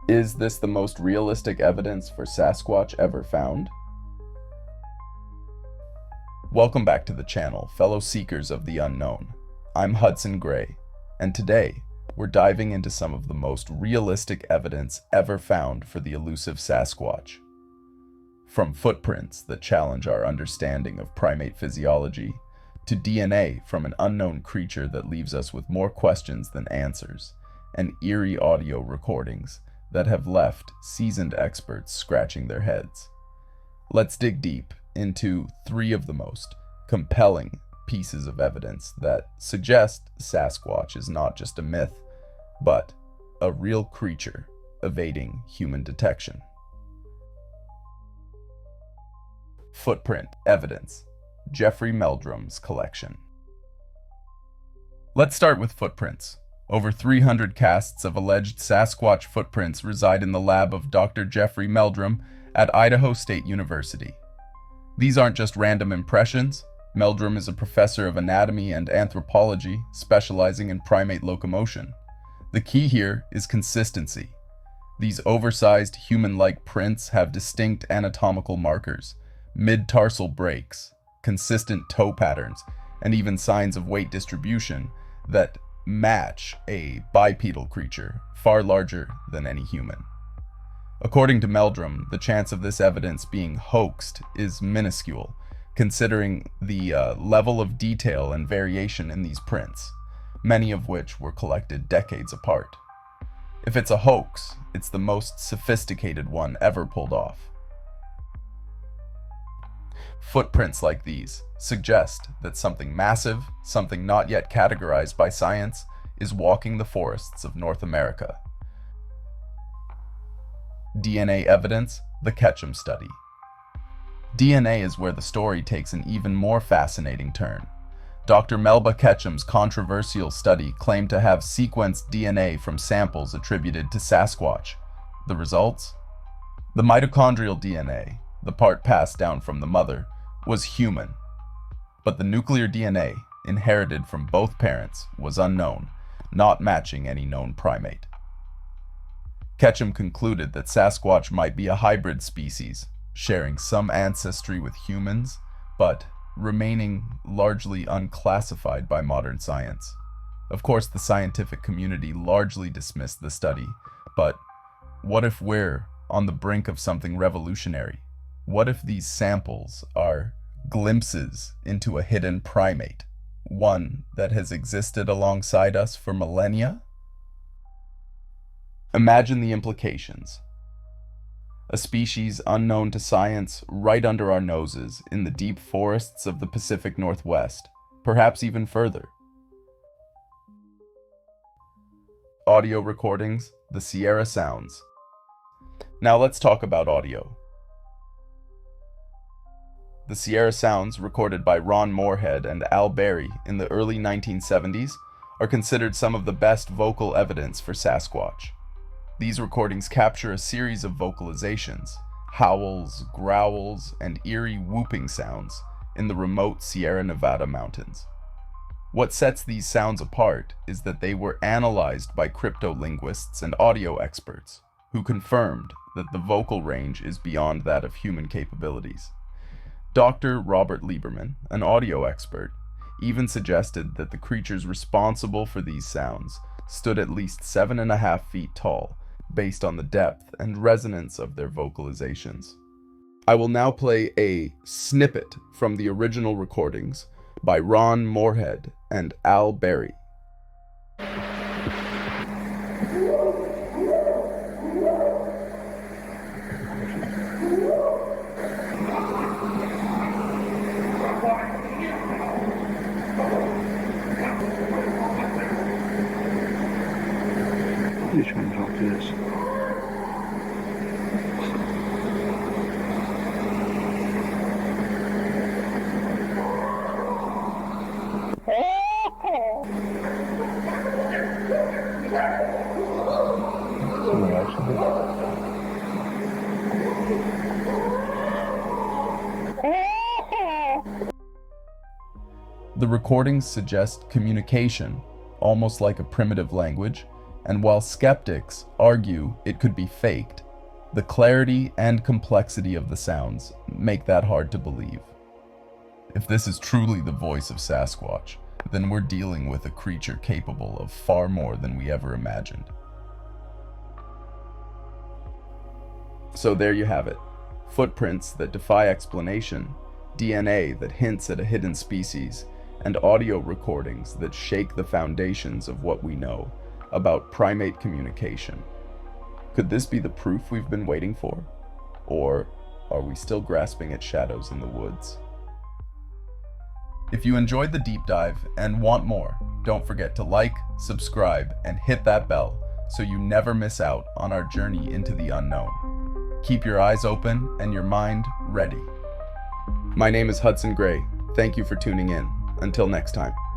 Is this the most realistic evidence for Sasquatch ever found? Welcome back to the channel, fellow seekers of the unknown. I'm Hudson Grey, and today we're diving into some of the most realistic evidence ever found for the elusive Sasquatch. From footprints that challenge our understanding of primate physiology, to DNA from an unknown creature that leaves us with more questions than answers, and eerie audio recordings that have left seasoned experts scratching their heads. Let's dig deep into three of the most compelling pieces of evidence that suggest Sasquatch is not just a myth, but a real creature evading human detection. Footprint evidence. Jeffrey Meldrum's collection. Let's start with footprints. Over 300 casts of alleged Sasquatch footprints reside in the lab of Dr. Jeffrey Meldrum at Idaho State University. These aren't just random impressions. Meldrum is a professor of anatomy and anthropology, specializing in primate locomotion. The key here is consistency. These oversized, human-like prints have distinct anatomical markers, mid-tarsal breaks, consistent toe patterns, and even signs of weight distribution that match a bipedal creature far larger than any human. According to Meldrum, the chance of this evidence being hoaxed is minuscule, considering the level of detail and variation in these prints, many of which were collected decades apart. If it's a hoax, it's the most sophisticated one ever pulled off. Footprints like these suggest that something massive, something not yet categorized by science, is walking the forests of North America. DNA evidence, the Ketchum study. DNA is where the story takes an even more fascinating turn. Dr. Melba Ketchum's controversial study claimed to have sequenced DNA from samples attributed to Sasquatch. The results? The mitochondrial DNA, the part passed down from the mother, was human, but the nuclear DNA, inherited from both parents, was unknown, not matching any known primate. Ketchum concluded that Sasquatch might be a hybrid species, sharing some ancestry with humans, but remaining largely unclassified by modern science. Of course, the scientific community largely dismissed the study, but what if we're on the brink of something revolutionary? What if these samples are glimpses into a hidden primate, one that has existed alongside us for millennia? Imagine the implications. A species unknown to science right under our noses in the deep forests of the Pacific Northwest, perhaps even further. Audio recordings, the Sierra Sounds. Now let's talk about audio. The Sierra Sounds, recorded by Ron Moorhead and Al Berry in the early 1970s, are considered some of the best vocal evidence for Sasquatch. These recordings capture a series of vocalizations, howls, growls, and eerie whooping sounds in the remote Sierra Nevada mountains. What sets these sounds apart is that they were analyzed by crypto-linguists and audio experts, who confirmed that the vocal range is beyond that of human capabilities. Dr. Robert Lieberman, an audio expert, even suggested that the creatures responsible for these sounds stood at least 7.5 feet tall, based on the depth and resonance of their vocalizations. I will now play a snippet from the original recordings by Ron Moorhead and Al Berry. Which one dropped this? The recordings suggest communication, almost like a primitive language, And while skeptics argue it could be faked, the clarity and complexity of the sounds make that hard to believe. If this is truly the voice of Sasquatch, then we're dealing with a creature capable of far more than we ever imagined. So there you have it. Footprints that defy explanation, DNA that hints at a hidden species, and audio recordings that shake the foundations of what we know about primate communication. Could this be the proof we've been waiting for? Or are we still grasping at shadows in the woods? If you enjoyed the deep dive and want more, don't forget to like, subscribe, and hit that bell so you never miss out on our journey into the unknown. Keep your eyes open and your mind ready. My name is Hudson Grey. Thank you for tuning in. Until next time.